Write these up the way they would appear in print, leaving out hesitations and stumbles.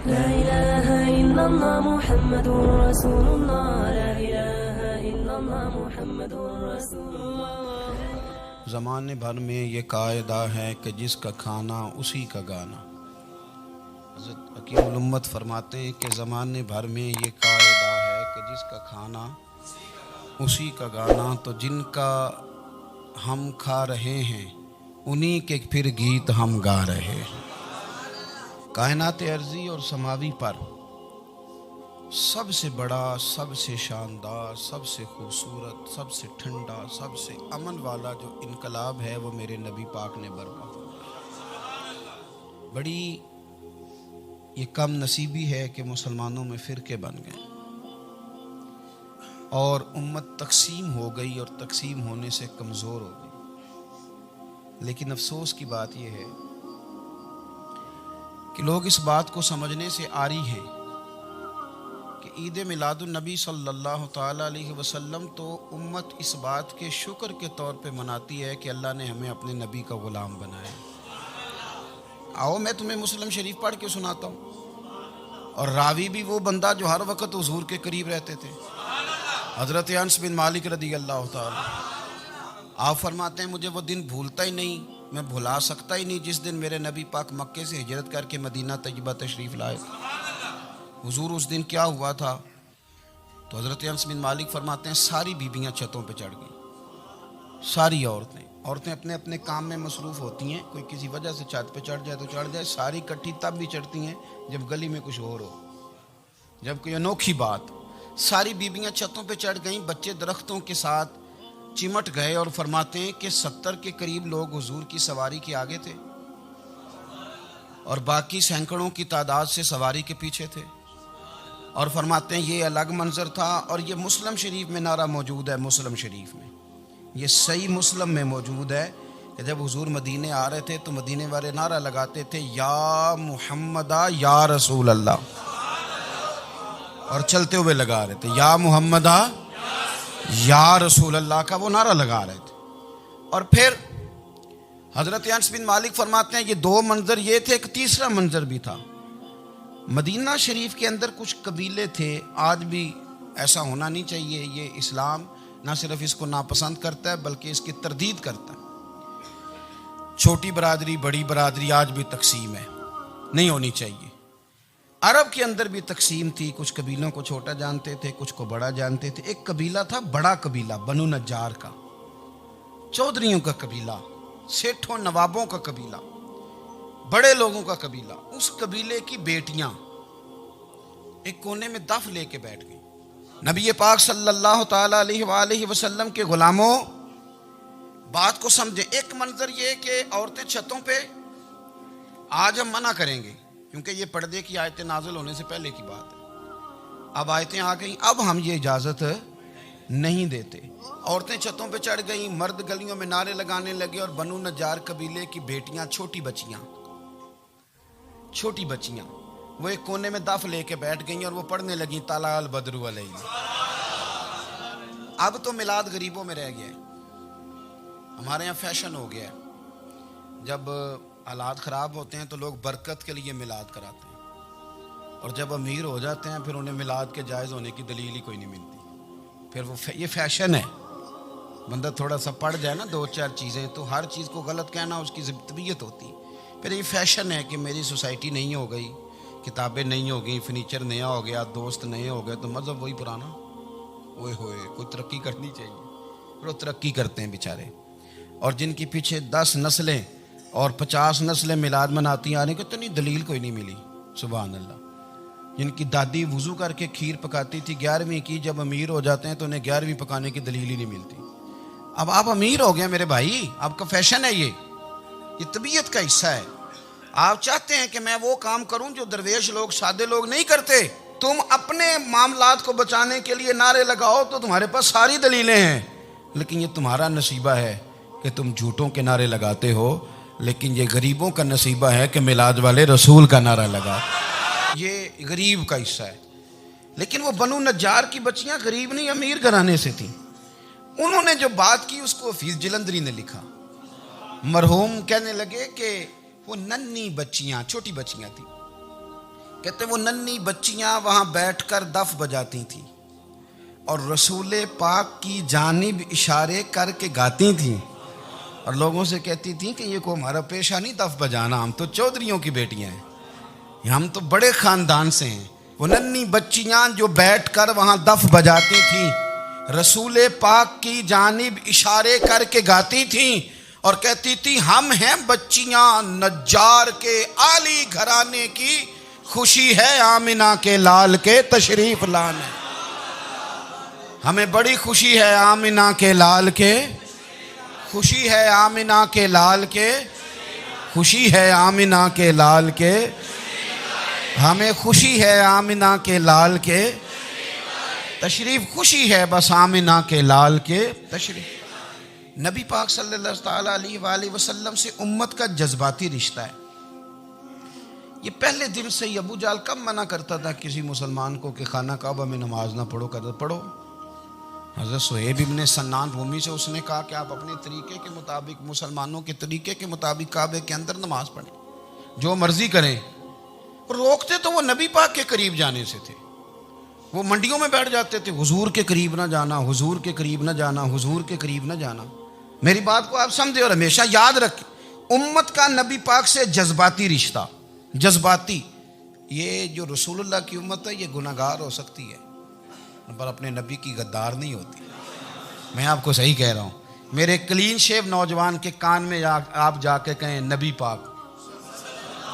ला इलाहा इल्लल्लाह मुहम्मदुर रसूलुल्लाह, ला इलाहा इल्लल्लाह मुहम्मदुर रसूलुल्लाह। ज़माने भर में ये कायदा है कि जिसका खाना उसी का गाना। हज़रत हकीमुल उम्मत फरमाते हैं कि ज़माने भर में ये कायदा है कि जिसका खाना उसी का गाना। तो जिनका हम खा रहे हैं उन्हीं के फिर गीत हम गा रहे हैं। कायनात अर्ज़ी और समावी पर सबसे बड़ा, सबसे शानदार, सबसे खूबसूरत, सबसे ठंडा, सबसे अमन वाला जो इनकलाब है वो मेरे नबी पाक ने बर्पा किया। बड़ी ये कम नसीबी है कि मुसलमानों में फ़िरके बन गए और उम्मत तकसीम हो गई और तकसीम होने से कमज़ोर हो गई। लेकिन अफसोस की बात यह है कि लोग इस बात को समझने से आरी हैं कि ईद मिलादुन नबी सल्लल्लाहु ताला अलैहि वसल्लम तो उम्मत इस बात के शुक्र के तौर पे मनाती है कि अल्लाह ने हमें अपने नबी का ग़ुलाम बनाया। आओ मैं तुम्हें मुस्लिम शरीफ पढ़ के सुनाता हूँ। और रावी भी वो बंदा जो हर वक्त हुजूर के करीब रहते थे, हज़रत अनस बिन मालिक रदी अल्लाह ताला। आप फरमाते हैं मुझे वो दिन भूलता ही नहीं, मैं भुला सकता ही नहीं जिस दिन मेरे नबी पाक मक्के से हिजरत करके मदीना तैयबा तशरीफ़ लाए। हुजूर उस दिन क्या हुआ था? तो हज़रत अनस बिन मालिक फरमाते हैं सारी बीबियाँ छतों पे चढ़ गई। सारी औरतें अपने अपने काम में मसरूफ़ होती हैं। कोई किसी वजह से छत पे चढ़ जाए तो चढ़ जाए। सारी इकट्ठी तब भी चढ़ती हैं जब गली में कुछ और हो, जब कोई अनोखी बात। सारी बीबियाँ छतों पे चढ़ गईं। बच्चे दरख्तों के साथ चिमट गए और फरमाते हैं कि 70 के करीब लोग हुजूर की सवारी के आगे थे और बाकी सैकड़ों की तादाद से सवारी के पीछे थे। और फरमाते हैं ये अलग मंजर था। और ये मुस्लिम शरीफ में नारा मौजूद है। मुस्लिम शरीफ में ये सही मुस्लिम में मौजूद है कि जब हुजूर मदीने आ रहे थे तो मदीने वाले नारा लगाते थे या मुहम्मदा या रसूल अल्लाह, और चलते हुए लगा रहे थे या मुहम्मदा या रसूल अल्लाह का वो नारा लगा रहे थे। और फिर हज़रत अनस बिन मालिक फरमाते हैं ये दो मंजर ये थे। एक तीसरा मंजर भी था। मदीना शरीफ के अंदर कुछ कबीले थे, आज भी ऐसा होना नहीं चाहिए। ये इस्लाम ना सिर्फ इसको नापसंद करता है बल्कि इसकी तरदीद करता है। छोटी बरादरी बड़ी बरादरी आज भी तकसीम है, नहीं होनी चाहिए। अरब के अंदर भी तकसीम थी। कुछ कबीलों को छोटा जानते थे, कुछ को बड़ा जानते थे। एक कबीला था बड़ा कबीला, बनु नज्जार का, चौधरियों का कबीला, सेठों नवाबों का कबीला, बड़े लोगों का कबीला। उस कबीले की बेटियां एक कोने में दफ लेके बैठ गई। नबी पाक सल्लल्लाहु ताला अलैहि वसल्लम के गुलामों बात को समझे। एक मंजर ये कि औरतें छतों पे, आज हम मना करेंगे क्योंकि ये पर्दे की आयतें नाजिल होने से पहले की बात है। अब आयतें आ गई, अब हम ये इजाजत नहीं देते। औरतें छतों पे चढ़ गई, मर्द गलियों में नारे लगाने लगे और बनु नज्जार कबीले की बेटियां, छोटी बच्चियां वो एक कोने में दफ लेके बैठ गई और वो पढ़ने लगी ताला अल बदरु अलैहि। अब तो मिलाद गरीबों में रह गया। हमारे यहाँ फैशन हो गया, जब हालात ख़राब होते हैं तो लोग बरकत के लिए मिलाद कराते हैं, और जब अमीर हो जाते हैं फिर उन्हें मिलाद के जायज़ होने की दलील ही कोई नहीं मिलती। फिर वो ये फैशन है। बंदा थोड़ा सा पढ़ जाए ना दो चार चीज़ें तो हर चीज़ को गलत कहना उसकी तबीयत होती। फिर ये फैशन है कि मेरी सोसाइटी नहीं हो गई, किताबें नहीं हो गई, फर्नीचर नया हो गया, दोस्त नए हो गए, तो मज़हब वही पुराना। ओए होए, कोई तरक्की करनी चाहिए। फिर वो तरक्की करते हैं बेचारे। और जिनकी पीछे 10 नस्लें और 50 नस्लें मिलाद मनाती आने को इतनी दलील कोई नहीं मिली। सुभान अल्लाह। जिनकी दादी वुज़ू करके खीर पकाती थी 11वीं की, जब अमीर हो जाते हैं तो उन्हें 11वीं पकाने की दलील ही नहीं मिलती। अब आप अमीर हो गए मेरे भाई, आपका फैशन है, ये तबीयत का हिस्सा है। आप चाहते हैं कि मैं वो काम करूं जो दरवेश लोग, सादे लोग नहीं करते। तुम अपने मामलात को बचाने के लिए नारे लगाओ तो तुम्हारे पास सारी दलीलें हैं, लेकिन ये तुम्हारा नसीबा है कि तुम झूठों के नारे लगाते हो। लेकिन ये गरीबों का नसीबा है कि मिलाद वाले रसूल का नारा लगा। ये गरीब का हिस्सा है। लेकिन वो बनु नज्जार की बच्चियां गरीब नहीं, अमीर घराने से थी। उन्होंने जो बात की उसको हफीज जलंधरी ने लिखा। मरहूम कहने लगे कि वो नन्ही बच्चियां, छोटी बच्चियां थी, कहते वो नन्ही बच्चियां वहां बैठकर दफ बजाती थी और रसूल पाक की जानिब इशारे करके गाती थी और लोगों से कहती थी कि ये को हमारा पेशा नहीं दफ बजाना, हम तो चौधरियों की बेटियां हैं, हम तो बड़े खानदान से हैं। वो नन्ही बच्चियां जो बैठकर वहां दफ बजाती थी, रसूल पाक की जानिब इशारे करके गाती थी और कहती थी हम हैं बच्चियां नज्जार के आली घराने की, खुशी है आमिना के लाल के तशरीफ लाने। हमें बड़ी खुशी है आमिना के लाल के, खुशी है आमिना के लाल के, खुशी है आमिना के लाल के, हमें खुशी है आमिना के लाल के तशरीफ, खुशी है बस आमिना के लाल के तशरीफ। नबी पाक सल्लल्लाहु अलैहि वसल्लम से उम्मत का जज्बाती रिश्ता है। ये पहले दिन से ही अबू जाल कब मना करता था किसी मुसलमान को कि खाना काबा में नमाज ना पढ़ो, कर पढ़ो। हज़रत सुहैब इब्ने सन्नान रूमी से उसने कहा कि आप अपने तरीके के मुताबिक, मुसलमानों के तरीके के मुताबिक काबे के अंदर नमाज पढ़ें, जो मर्जी करें। रोकते तो वो नबी पाक के करीब जाने से थे। वो मंडियों में बैठ जाते थे, हुजूर के करीब ना जाना, हुजूर के करीब ना जाना, हुजूर के करीब ना जाना। मेरी बात को आप समझे और हमेशा याद रखें, उम्मत का नबी पाक से जज्बाती रिश्ता, जज्बाती। ये जो रसूलुल्लाह की उम्मत है ये गुनाहगार हो सकती है पर अपने नबी की गद्दार नहीं होती। मैं आपको सही कह रहा हूँ। मेरे क्लीन शेव नौजवान के कान में आप जाके कहें नबी पाक,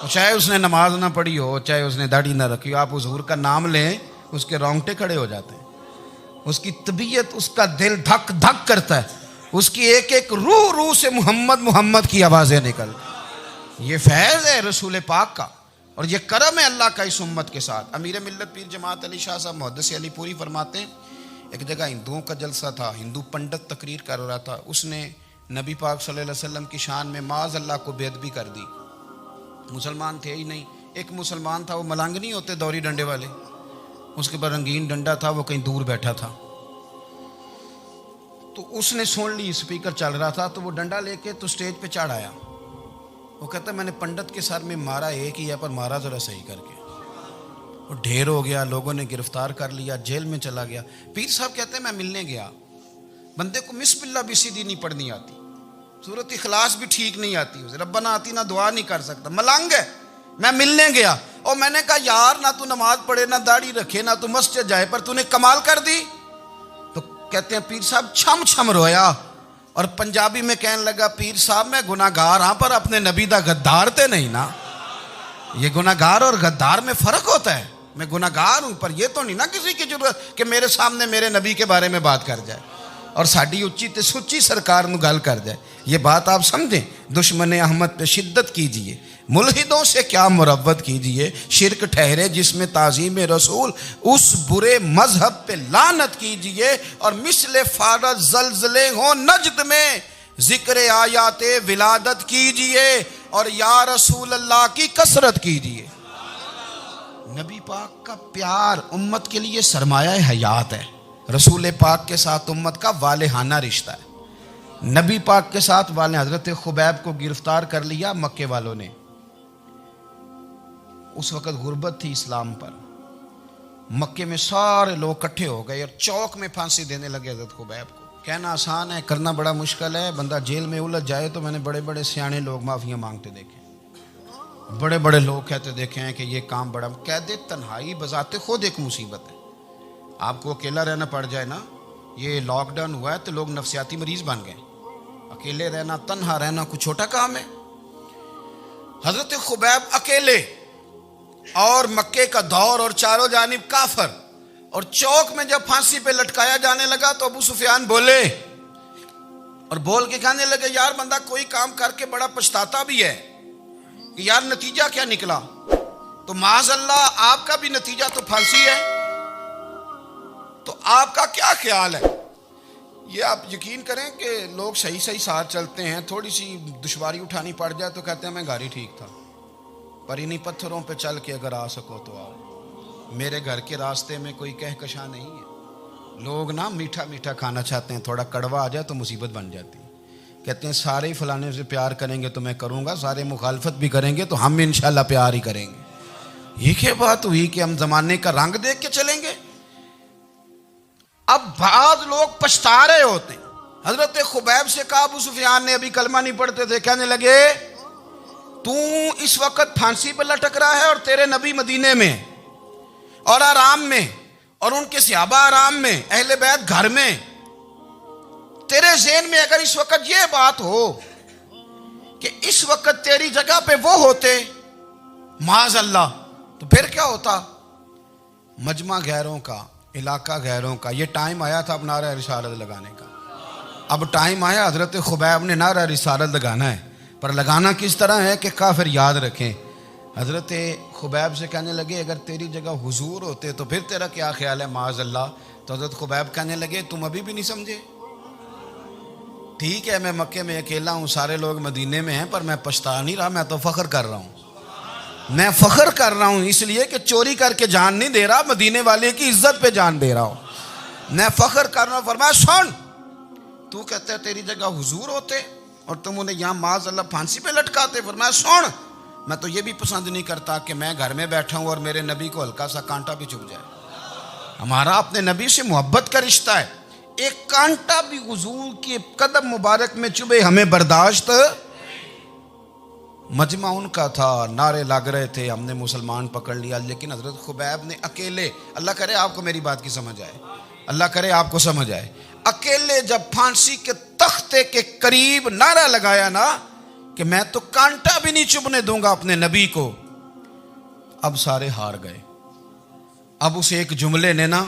चाहे उसने नमाज ना पढ़ी हो, चाहे उसने दाढ़ी ना रखी हो, आप हुजूर का नाम लें, उसके रोंगटे खड़े हो जाते हैं। उसकी तबीयत, उसका दिल धक धक करता है, उसकी एक एक रूह से मोहम्मद मोहम्मद की आवाज़ें निकल। ये फैज़ है रसूल पाक का और ये करम है अल्लाह का इस उम्मत के साथ। अमीर मिल्लत पीर जमात अली शाह साहब मुहद्दिस अली पूरी फरमाते हैं, एक जगह हिंदुओं का जलसा था, हिंदू पंडित तकरीर कर रहा था, उसने नबी पाक सल्लल्लाहु अलैहि वसल्लम की शान में माज़ अल्लाह को बेअदबी कर दी। मुसलमान थे ही नहीं, एक मुसलमान था, वो मलंग नहीं होते दौरी डंडे वाले, उसके पर रंगीन डंडा था, वो कहीं दूर बैठा था। तो उसने सुन ली, स्पीकर चल रहा था, तो वो डंडा लेके तो स्टेज पे चढ़ आया। वो कहता मैंने पंडित के सर में मारा एक ही है, पर मारा ज़रा सही करके। वो ढेर हो गया, लोगों ने गिरफ्तार कर लिया, जेल में चला गया। पीर साहब कहते हैं मैं मिलने गया, बंदे को बिस्मिल्लाह भी सीधी नहीं पढ़नी आती, सूरत इखलास भी ठीक नहीं आती, उसे रब्बना आती ना दुआ नहीं कर सकता, मलंग है। मैं मिलने गया और मैंने कहा यार ना तू नमाज पढ़े, ना दाढ़ी रखे, ना तू मस्जिद जाए, पर तूने कमाल कर दी। तो कहते हैं पीर साहब छम छम रोया और पंजाबी में कहने लगा पीर साहब मैं गुनाहगार हाँ, पर अपने नबी दा गद्दार ते नहीं ना। ये गुनाहगार और गद्दार में फ़र्क होता है। मैं गुनाहगार हूँ पर यह तो नहीं ना किसी की जरूरत कि मेरे सामने मेरे नबी के बारे में बात कर जाए और साड़ी उच्ची ते सुच्ची सरकार ਨੂੰ गल कर जाए। ये बात आप समझें। दुश्मन अहमद पे शिद्दत कीजिए, मुल्हिदों से क्या मुरव्वत कीजिए, शिरक ठहरे जिसमें ताज़ीम रसूल, उस बुरे मजहब पे लानत कीजिए और मिसले फारज जलजले हो नजद में जिक्र आयाते विलादत कीजिए और या रसूल अल्लाह की कसरत कीजिए। नबी पाक का प्यार उम्मत के लिए सरमाया हयात है। रसूल पाक के साथ उम्मत का वालेहाना रिश्ता है। नबी पाक के साथ वाले हजरत खुबैब को गिरफ्तार कर लिया मक्के वालों ने। उस वक़्त गुर्बत थी इस्लाम पर। मक्के में सारे लोग इकट्ठे हो गए और चौक में फांसी देने लगे हजरत खुबैब को। कहना आसान है, करना बड़ा मुश्किल है। बंदा जेल में उलझ जाए तो मैंने बड़े बड़े सियाने लोग माफ़ियाँ मांगते देखे, बड़े बड़े लोग कहते देखे हैं कि ये काम बड़ा। कैदे तन्हाई बजाते खुद एक मुसीबत है। आपको अकेला रहना पड़ जाए ना, ये लॉकडाउन हुआ है तो लोग नफसियाती मरीज बन गए। अकेले रहना, तन्हा रहना कुछ छोटा काम है। हजरत खुबैब अकेले और मक्के का दौर और चारों जानिब काफर, और चौक में जब फांसी पे लटकाया जाने लगा तो अबू सुफियान बोले और बोल के कहने लगे यार बंदा कोई काम करके बड़ा पछताता भी है कि यार नतीजा क्या निकला। तो माज़अल्लाह आपका भी नतीजा तो फांसी है, तो आपका क्या ख्याल है। ये आप यकीन करें कि लोग सही सही साथ चलते हैं, थोड़ी सी दुश्वारी उठानी पड़ जाए तो कहते हैं मैं गाड़ी ठीक था, पर इन्हीं पत्थरों पे चल के अगर आ सको तो आओ। मेरे घर के रास्ते में कोई कहकशा नहीं है। लोग ना मीठा मीठा खाना चाहते हैं, थोड़ा कड़वा आ जाए तो मुसीबत बन जाती है। कहते हैं सारे ही फलाने से प्यार करेंगे तो मैं करूँगा, सारे मुखालफत भी करेंगे तो हम इंशाल्लाह प्यार ही करेंगे। ये क्या बात हुई कि हम जमाने का रंग देख के चलेंगे? अब बाद लोग पछता रहे होते हैं। हजरत खुबैब से कहा, अबू सुफियान ने अभी कलमा नहीं पढ़ते थे, कहने लगे तू इस वक्त फांसी पर लटक रहा है और तेरे नबी मदीने में और आराम में, और उनके सहाबा आराम में, अहले बैत घर में। तेरे ज़हन में अगर इस वक्त ये बात हो कि इस वक्त तेरी जगह पे वो होते, माज़ अल्लाह, तो फिर क्या होता? मजमा गैरों का, इलाका गैरों का। ये टाइम आया था अब नारा रिसालत लगाने का। अब टाइम आया हजरत खुबैब ने नारा रिसालत लगाना है, पर लगाना किस तरह है कि काफिर याद रखें। हजरत खुबैब से कहने लगे अगर तेरी जगह हुजूर होते तो फिर तेरा क्या ख्याल है, माज़ अल्लाह। तो हजरत खुबैब कहने लगे तुम अभी भी नहीं समझे? ठीक है, मैं मक्के में अकेला हूँ, सारे लोग मदीने में हैं, पर मैं पछता नहीं रहा, मैं तो फख्र कर रहा हूँ। मैं फख्र कर रहा हूँ इसलिए कि चोरी करके जान नहीं दे रहा, मदीने वाले की इज्जत पे जान दे रहा हूँ। मैं फख्र कर रहा हूँ। फरमाया सुन, तू कहता है तेरी जगह हुजूर होते और तुम उन्हें यहाँ माज़ अल्लाह फांसी पे लटकाते। फरमाया सुन, मैं तो ये भी पसंद नहीं करता कि मैं घर में बैठा हूँ और मेरे नबी को हल्का सा कांटा भी चुभ जाए। हमारा अपने नबी से मोहब्बत का रिश्ता है, एक कांटा भी हुजूर के कदम मुबारक में चुभे हमें बर्दाश्त। मजमा उनका था, नारे लग रहे थे, हमने मुसलमान पकड़ लिया, लेकिन हजरत खुबैब ने अकेले, अल्लाह करे आपको मेरी बात की समझ आए, अल्लाह करे आपको समझ आए, अकेले जब फांसी के तख्ते के करीब नारा लगाया ना कि मैं तो कांटा भी नहीं चुभने दूंगा अपने नबी को, अब सारे हार गए। अब उस एक जुमले ने ना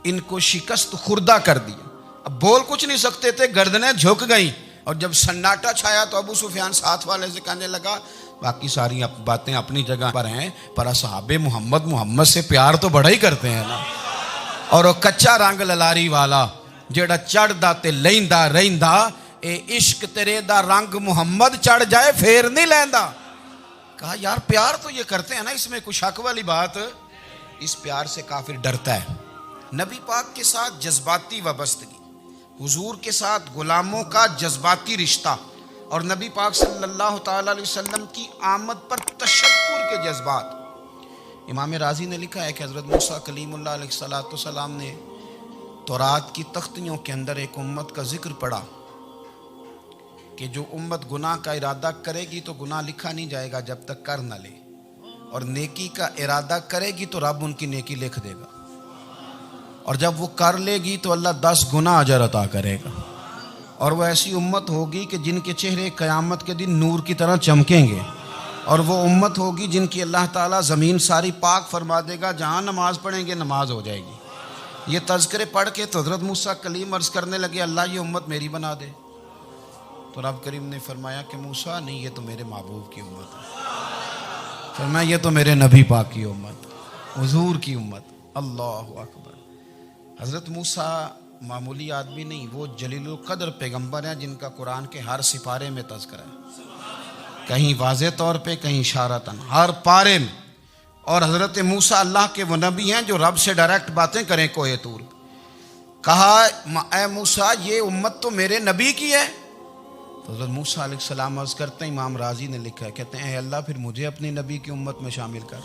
इनको शिकस्त खुर्दा कर दिया। अब बोल कुछ नहीं सकते थे, गर्दनें झुक गई। और जब सन्नाटा छाया तो अबू सुफियान साथ वाले से कहने लगा बाकी सारी बातें अपनी जगह पर हैं, पर असहाबे मोहम्मद से प्यार तो बड़ा ही करते हैं ना। और वो कच्चा रंग ललारी वाला जेड़ा चढ़दा ते लैंदा रहिंदा, ए इश्क तेरे दा रंग मुहम्मद चढ़ जाए फेर नहीं लैंदा। कहा यार प्यार तो ये करते हैं ना, इसमें कुछ शक वाली बात। इस प्यार से काफिर डरता है। नबी पाक के साथ जज्बाती वाबस्तगी, हुजूर के साथ गुलामों का जज्बाती रिश्ता, और नबी पाक सल्लल्लाहु ताला अलैहि वसल्लम की आमद पर तशक्कुर के जज्बात। इमाम राजी ने लिखा है कि हज़रत मूसा कलीमुल्लाह अलैहिस्सलाम ने तौरात की तख्तियों के अंदर एक उम्मत का जिक्र पढ़ा कि जो उम्मत गुनाह का इरादा करेगी तो गुनाह लिखा नहीं जाएगा जब तक कर न ले, और नेकी का इरादा करेगी तो रब उनकी नेकी लिख देगा, और जब वो कर लेगी तो अल्लाह 10 गुना अजर अता करेगा। और वो ऐसी उम्मत होगी कि जिनके चेहरे क़यामत के दिन नूर की तरह चमकेंगे, और वो उम्मत होगी जिनकी अल्लाह ताला ज़मीन सारी पाक फरमा देगा, जहाँ नमाज पढ़ेंगे नमाज हो जाएगी। ये तज़किरे पढ़ के तो हज़रत मूसा कलीम अर्ज़ करने लगे अल्लाह ये उम्मत मेरी बना दे। तो रब करीम ने फरमाया कि मूसा नहीं, ये तो मेरे महबूब की उम्मत है। फरमाया ये तो मेरे नबी पाक की उम्मत, हुजूर की उम्मत। अल्लाह अकबर। हज़रत मूसा मामूली आदमी नहीं, वो जलीलुल कद्र पैगंबर हैं जिनका कुरान के हर सिपारे में तज़किरा है, कहीं वाज़े तौर पे, कहीं इशारतन, हर पारे में। और हज़रत मूसा अल्लाह के वो नबी हैं जो रब से डायरेक्ट बातें करें। कोहे तूर कहा ए मूसा ये उम्मत तो मेरे नबी की है। तो हज़रत मूसा अलैहिस्सलाम अर्ज़ करते हैं, इमाम राजी ने लिखा है, कहते हैं अल्लाह फिर मुझे अपनी नबी की उम्मत में शामिल कर।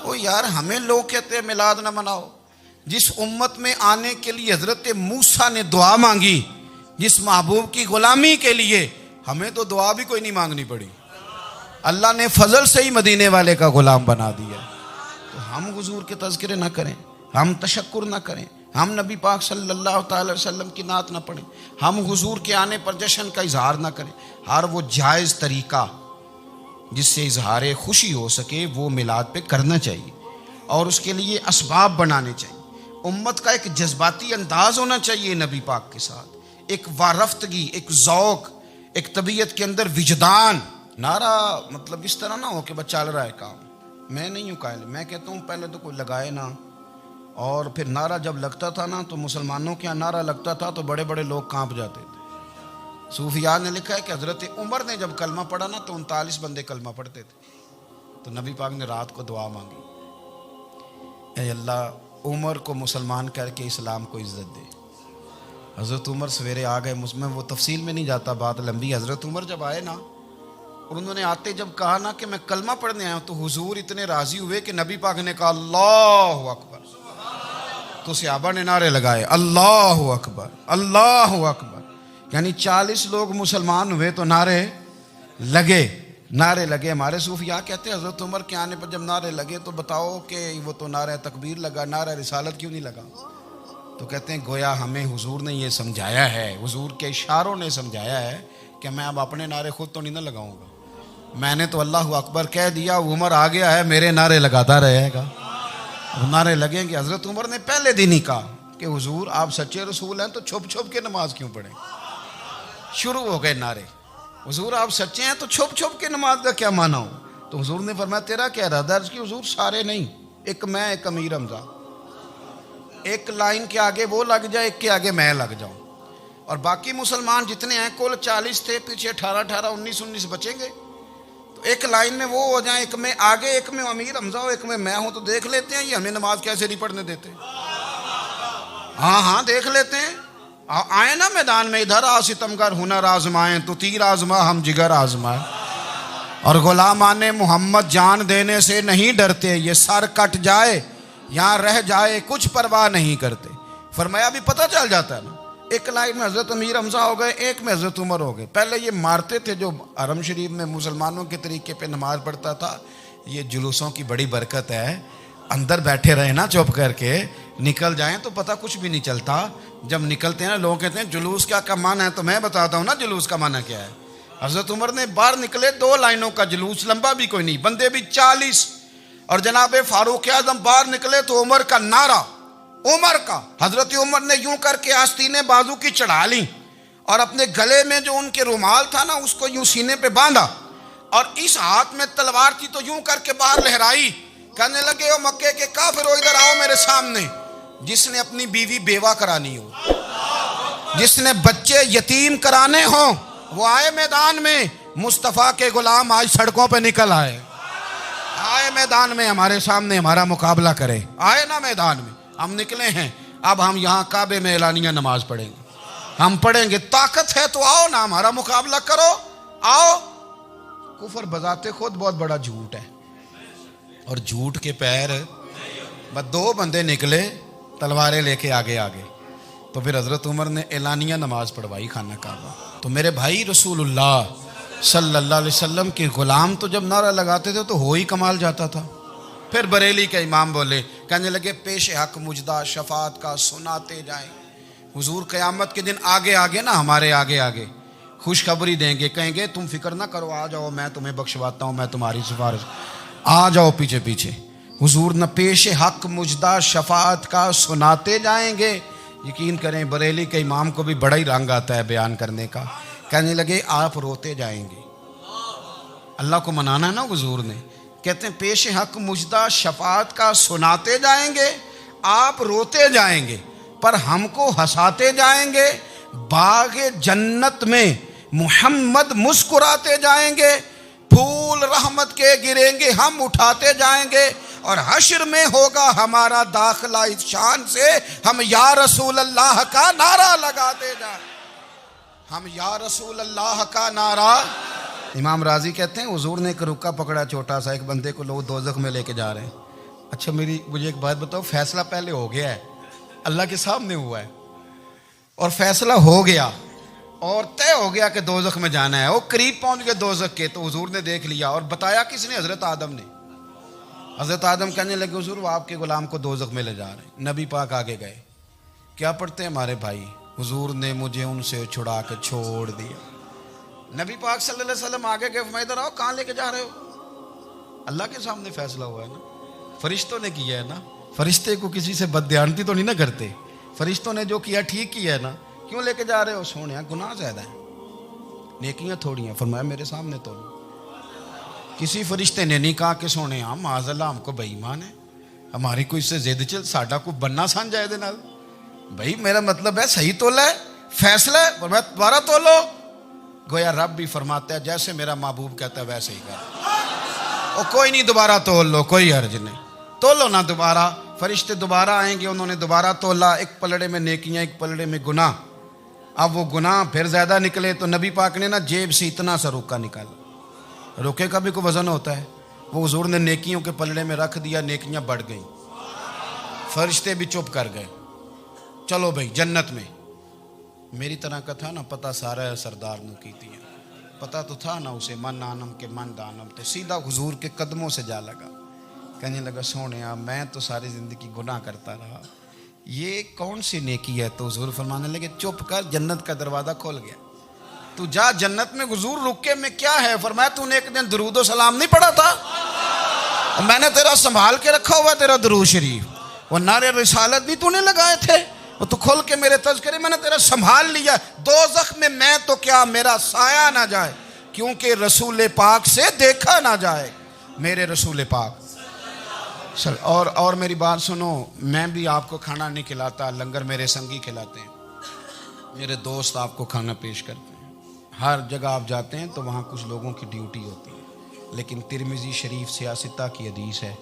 ओ यार हमें लोग कहते हैं मिलाद ना मनाओ, जिस उम्मत में आने के लिए हजरत मूसा ने दुआ मांगी, जिस महबूब की गुलामी के लिए, हमें तो दुआ भी कोई नहीं मांगनी पड़ी, अल्लाह ने फजल से ही मदीने वाले का गुलाम बना दिया। तो हम हुजूर के तज़किरे ना करें, हम तशक्कुर ना करें, हम नबी पाक सल्लल्लाहु अलैहि वसल्लम की नात ना पढ़ें, हम हुजूर के आने पर जश्न का इजहार ना करें। हर वो जायज़ तरीका जिससे इजहार खुशी हो सके वो मिलाद पे करना चाहिए, और उसके लिए असबाब बनाने चाहिए। उम्मत का एक जज्बाती अंदाज होना चाहिए नबी पाक के साथ, एक वारफ्तगी, एक ज़ौक़, एक तबीयत के अंदर विजदान। नारा मतलब इस तरह ना हो कि बस चल रहा है काम। मैं नहीं हूँ कायल, मैं कहता हूँ पहले तो कोई लगाए ना, और फिर नारा जब लगता था ना तो मुसलमानों के यहाँ नारा लगता था तो बड़े बड़े लोग कांप जाते थे। सूफिया ने लिखा है कि हज़रत उमर ने जब कलमा पढ़ा ना तो 39 बंदे कलमा पढ़ते थे। तो नबी पाक ने रात को दुआ मांगी, ऐ अल्लाह उमर को मुसलमान करके इस्लाम को इज़्ज़त दे। हज़रत उमर सवेरे आ गए, मुझमें वो तफसील में नहीं जाता, बात लंबी। हज़रत उमर जब आए ना और उन्होंने आते जब कहा ना कि मैं कलमा पढ़ने आया हूं, तो हुजूर इतने राजी हुए कि नबी पाक ने कहा अल्लाहु अकबर। तो सहाबा ने नारे लगाए अल्लाहु अकबर अल्लाहु अकबर। यानी 40 लोग मुसलमान हुए तो नारे लगे। हमारे सूफिया कहते हैं हजरत उमर के आने पर जब नारे लगे तो बताओ कि वो तो नारा तकबीर लगा, नारा रिसालत क्यों नहीं लगा? तो कहते हैं गोया हमें हुजूर ने ये समझाया है, हुजूर के इशारों ने समझाया है कि मैं अब अपने नारे खुद तो नहीं ना लगाऊंगा, मैंने तो अल्लाहु अकबर कह दिया, उमर आ गया है, मेरे नारे लगाता रहेगा। नारे लगेंगे। हजरत उमर ने पहले दिन ही कहा कि हुजूर आप सच्चे रसूल हैं तो छुप छुप के नमाज क्यों पढ़ें? शुरू हो गए नारे। हुजूर आप सच्चे हैं तो छुप छुप के नमाज का क्या माना हो? तो हुजूर ने फरमाया तेरा क्या इरादा है? कि हुजूर सारे नहीं, एक मैं, एक अमीर हमजा, एक लाइन के आगे वो लग जाए, एक के आगे मैं लग जाऊं, और बाकी मुसलमान जितने हैं कुल 40 थे, पीछे 18 19 बचेंगे, तो एक लाइन में वो हो जाए, एक में आगे, एक में अमीर हमजा हो, एक में मैं हूं, तो देख लेते हैं ये हमें नमाज कैसे नहीं पढ़ने देते। हाँ देख लेते हैं। आए ना मैदान में, इधर आ सितमगर हुनर आजमाए, तो तीर आजमा हम जिगर आजमाए, और गुलामाने मोहम्मद जान देने से नहीं डरते, ये सर कट जाए यहाँ रह जाए कुछ परवाह नहीं करते। फरमाया भी पता चल जाता है ना, एक लाइन में हजरत अमीर हमजा हो गए, एक में हजरत उमर हो गए। पहले ये मारते थे, जो हरम शरीफ में मुसलमानों के तरीके पे नमाज पढ़ता था, ये जुलूसों की बड़ी बरकत है, अंदर बैठे रहे ना चुप करके, निकल जाएं तो पता कुछ भी नहीं चलता। जब निकलते हैं ना लोग कहते हैं जुलूस क्या माना है, तो मैं बताता हूँ ना जुलूस का माना क्या है। हजरत उमर ने बाहर निकले 2 लाइनों का जुलूस, लंबा भी कोई नहीं, बंदे भी 40, और जनाब फारूक आजम बाहर निकले तो उमर का नारा, उमर का, हजरत उमर ने यूं करके आस्तीने बाजू की चढ़ा ली, और अपने गले में जो उनके रुमाल था ना उसको यूं सीने पे बांधा, और इस हाथ में तलवार थी तो यूं करके बाहर लहराई, कहने लगे ओ मक्के के काफिरो इधर आओ मेरे सामने, जिसने अपनी बीवी बेवा करानी हो, जिसने बच्चे यतीम कराने हो, वो आए मैदान में। मुस्तफ़ा के गुलाम आज सड़कों पे निकल आए मैदान में, हमारे सामने हमारा मुकाबला करे। आए ना मैदान में, हम निकले हैं, अब हम यहाँ काबे में एलानिया नमाज पढ़ेंगे, हम पढ़ेंगे, ताकत है तो आओ ना हमारा मुकाबला करो, आओ। कुफर बजाते खुद बहुत बड़ा झूठ है, और झूठ के पैर, बस 2 बंदे निकले तलवारें लेके आगे, तो फिर हजरत उमर ने एलानिया नमाज पढ़वाई खाना काबा। तो मेरे भाई रसूलुल्लाह सल्लल्लाहु अलैहि वसल्लम के गुलाम तो जब नारा लगाते थे तो हो ही कमाल जाता था। फिर बरेली के इमाम बोले, कहने लगे पेश हक मुजदा शफात का सुनाते जाएं। हुजूर क़यामत के दिन आगे ना, हमारे आगे खुशखबरी देंगे, कहेंगे तुम फिक्र ना करो, आ जाओ मैं तुम्हें बख्शवाता हूँ, मैं तुम्हारी सिफारिश, आ जाओ पीछे। हुजूर न पेश हक मुजदा शफात का सुनाते जाएंगे। यकीन करें बरेली के इमाम को भी बड़ा ही रंग आता है बयान करने का। कहने लगे आप रोते जाएंगे, अल्लाह को मनाना है ना हुजूर ने, कहते हैं पेश हक मुजदा शफात का सुनाते जाएंगे, आप रोते जाएंगे, पर हमको हंसाते जाएंगे। बाग जन्नत में मुहम्मद मुस्कुराते जाएंगे, फूल रहमत के गिरेंगे, हम उठाते जाएंगे, और हश्र में होगा हमारा दाखिला इस शान से, हम या रसूल अल्लाह का नारा लगाते जाएं, हम या रसूल अल्लाह का नारा। इमाम राजी कहते हैं हुजूर ने एक रुक्का पकड़ा छोटा सा, एक बंदे को लोग दोज़ख में लेके जा रहे हैं। अच्छा मुझे एक बात बताओ, फैसला पहले हो गया है, अल्लाह के सामने हुआ है, और फैसला हो गया और तय हो गया कि दोज़ख में जाना है, वो करीब पहुंच गए दोज़ख के, तो हुजूर ने देख लिया, और बताया किसने? हजरत आदम ने। हजरत आदम कहने लगे हुजूर वो आपके गुलाम को दोज़ख में ले जा रहे हैं। नबी पाक आगे गए, क्या पढ़ते हैं हमारे भाई? हुजूर ने मुझे उनसे छुड़ा के छोड़ दिया। नबी पाक सल्लल्लाहु अलैहि वसल्लम आगे गए, फरमाया इधर आओ, कहाँ लेके जा रहे हो? अल्लाह के सामने फैसला हुआ है ना, फरिश्तों ने किया है ना, फरिश्ते को किसी से बदध्यानती तो नहीं ना करते, फरिश्तों ने जो किया ठीक किया है ना, क्यों लेके जा रहे हो? सोने गुनाह ज्यादा है, नेकियां थोड़ी हैं। फरमाया मेरे सामने तो किसी फरिश्ते ने नहीं कहा कि सोने हम माज़अल्लाह हमको बेईमान है, हमारी कोई इससे जिद चल, साडा को बनना सान जाए दे नाल, भाई मेरा मतलब है सही तोला है, फैसला है, फरमाया दोबारा तोलो। गोया रब भी फरमाता है जैसे मेरा महबूब कहता है वैसे ही कर, और कोई नहीं दोबारा तोल लो, कोई हर्ज नहीं, तोलो ना दोबारा। फरिश्ते दोबारा आएंगे, उन्होंने दोबारा तोला, एक पलड़े में नेकियां, एक पलड़े में गुनाह। अब वो गुनाह फिर ज्यादा निकले तो नबी पाक ने ना जेब से इतना सा रुक्का निकाला, रुके का भी कोई वज़न होता है। वो हुजूर ने नेकियों के पलड़े में रख दिया, नेकियां बढ़ गई, फरिश्ते भी चुप कर गए। चलो भाई जन्नत में। मेरी तरह का था ना, पता सारा है सरदार ने की थी, पता तो था ना उसे, मन आनम के मन दानम, तो सीधा हुजूर के कदमों से जा लगा। कहने लगा सोने मैं तो सारी ज़िंदगी गुनाह करता रहा, ये कौन सी नेकी है? तो हुजूर फरमाने लगे चुप कर, जन्नत का दरवाज़ा खोल गया, तू जा जन्नत में। हुजूर रुके में क्या है? फरमाया तूने एक दिन दुरूद सलाम नहीं पढ़ा था, मैंने तेरा संभाल के रखा हुआ तेरा दुरूद शरीफ, वो नारे रिसालत भी तूने लगाए थे, वो तो खोल के मेरे तज़किरे मैंने तेरा संभाल लिया। दोज़ख में मैं तो क्या मेरा साया ना जाए, क्योंकि रसूल पाक से देखा ना जाए, मेरे रसूल पाक। सर और मेरी बात सुनो, मैं भी आपको खाना नहीं खिलाता, लंगर मेरे संगी खिलाते हैं, मेरे दोस्त आपको खाना पेश करते हैं। हर जगह आप जाते हैं तो वहाँ कुछ लोगों की ड्यूटी होती है, लेकिन तिरमिज़ी शरीफ सियासता की हदीस है,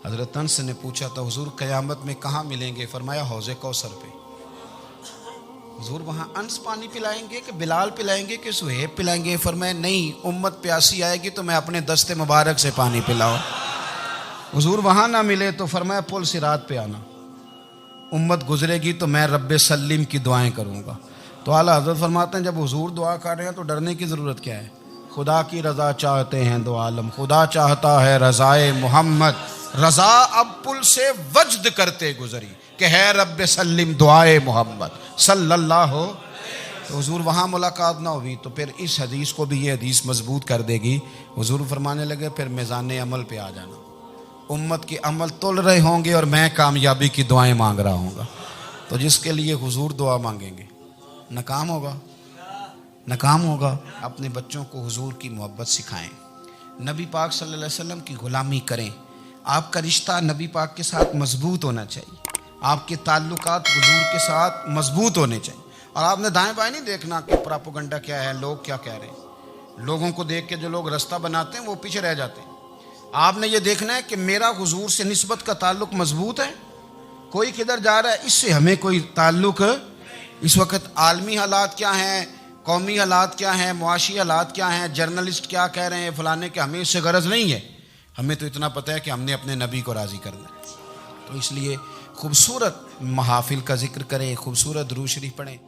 हज़रत अनस ने पूछा था हुजूर क़यामत में कहाँ मिलेंगे? फरमाया हौज़े कौसर पे। हुजूर वहाँ अनस पानी पिलाएंगे कि बिलाल पिलाएंगे कि सुहेब पिलाएंगे? फरमाया नहीं, उम्मत प्यासी आएगी तो मैं अपने दस्ते मुबारक से पानी पिलाऊं। हुजूर वहाँ ना मिले तो फरमाया पुल सिरात पे आना, उम्मत गुजरेगी तो मैं रब्बे सल्लीम की दुआएं करूँगा। तो आला हज़रत फरमाते हैं जब हुजूर दुआ कर रहे हैं तो डरने की ज़रूरत क्या है? खुदा की रज़ा चाहते हैं दो आलम, खुदा चाहता है रज़ाए मोहम्मद, रज़ा अब पुल से वज्द करते गुजरी कि है रब्बे सल्लीम दुआए मोहम्मद सल्लल्लाहु। तो हुजूर वहाँ मुलाकात ना हुई तो फिर इस हदीस को भी ये हदीस मजबूत कर देगी। हुजूर फरमाने लगे फिर मिज़ान अमल पे आ जाना, उम्मत के अमल तोल रहे होंगे और मैं कामयाबी की दुआएं मांग रहा हूँगा। तो जिसके लिए हुजूर दुआ मांगेंगे नाकाम होगा, नाकाम होगा। अपने बच्चों को हुजूर की मोहब्बत सिखाएं, नबी पाक सल्लल्लाहु अलैहि वसल्लम की ग़ुलामी करें। आपका रिश्ता नबी पाक के साथ मजबूत होना चाहिए, आपके ताल्लुकात हुजूर के साथ मजबूत होने चाहिए। और आपने दाएं बाएं नहीं देखना कि प्रोपेगेंडा क्या है, लोग क्या कह रहे हैं। लोगों को देख के जो लोग रास्ता बनाते हैं वो पीछे रह जाते हैं। आपने ये देखना है कि मेरा हुजूर से निस्बत का ताल्लुक मजबूत है, कोई किधर जा रहा है इससे हमें कोई ताल्लुक। इस वक्त आलमी हालात क्या हैं, कौमी हालात क्या हैं, मुआशी हालात क्या हैं, जर्नलिस्ट क्या कह रहे हैं फलाने के, हमें इससे गरज नहीं है। हमें तो इतना पता है कि हमने अपने नबी को राज़ी करना है। तो इसलिए खूबसूरत महाफिल का जिक्र करें, खूबसूरत दुरूद शरीफ पढ़ें।